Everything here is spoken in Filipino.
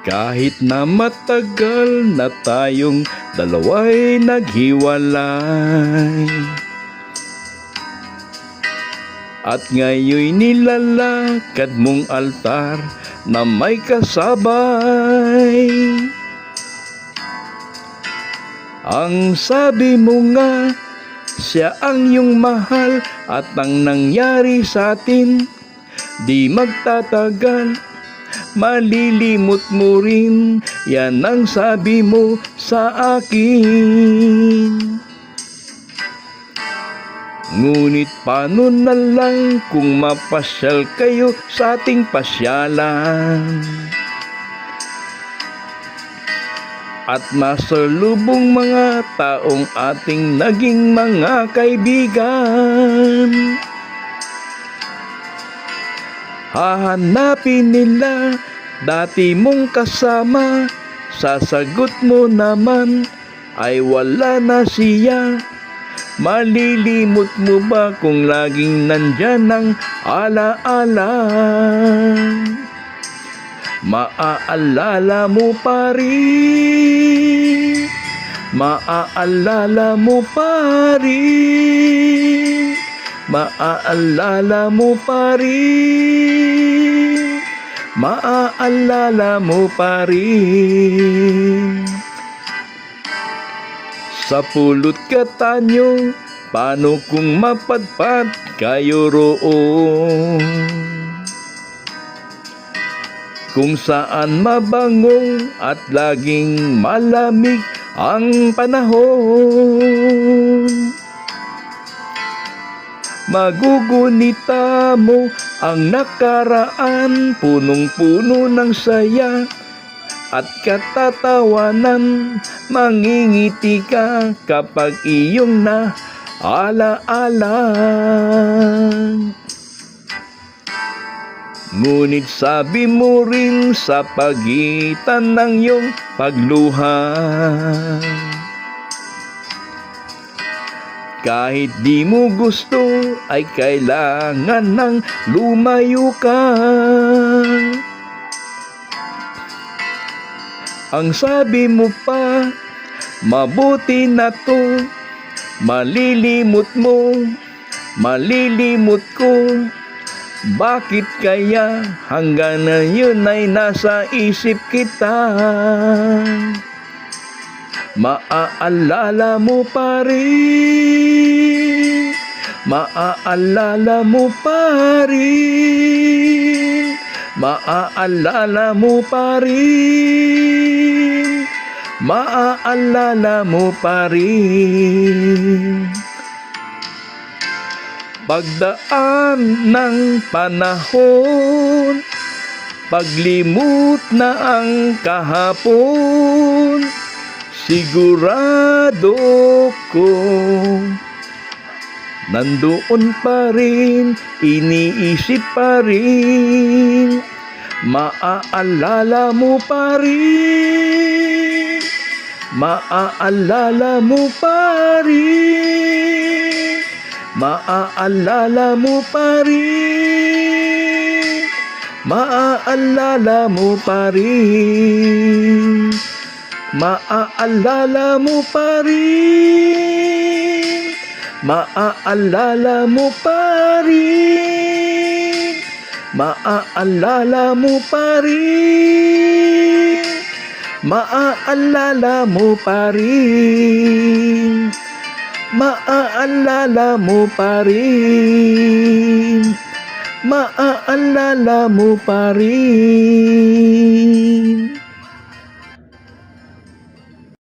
Kahit na matagal na tayong dalawa'y naghiwalay, at ngayon'y nilalakad mong altar na may kasabay. Ang sabi mo nga, siya ang iyong mahal, at ang nangyari sa atin, di magtatagal, malilimot mo rin, yan ang sabi mo sa akin. Ngunit paano na lang kung mapasyal kayo sa ating pasyalan, at masalubong mga taong ating naging mga kaibigan? Hahanapin nila dati mong kasama, sasagot mo naman ay wala na siya. Malilimot mo ba kung laging nandyan ang alaala? Maaalala mo pa rin, maaalala mo pa rin, maaalala mo pa rin, maaalala mo pa rin. Sa pulot Katanyo, paano kung mapadpad kayo roon? Kung saan mabango at laging malamig ang panahon. Magugunita mo ang nakaraan, punong-puno ng saya at katatawanan. Mangingiti ka kapag iyong naalaala. Ngunit sabi mo rin sa pagitan ng iyong pagluha, kahit di mo gusto ay kailangan nang lumayo ka. Ang sabi mo pa, mabuti na to, malilimot mo, malilimot ko. Bakit kaya hanggang ngayon ay nasa isip kita? Maaalala mo pa rin, maaalala mo pa rin, maaalala mo pa rin, maaalala mo pa rin. Pagdaan ng panahon, paglimot na ang kahapon, sigurado ko nandoon pa rin, iniisip pa rin, maaalala mo pa rin, maaalala mo pa rin, maaalala mo pa rin, maaalala mo pa rin, maaalala mo pa rin, maaalala mo pa rin, maaalala mo pa rin, maaalala mo pa rin, maaalala mo pa rin, maaalala mo pa rin.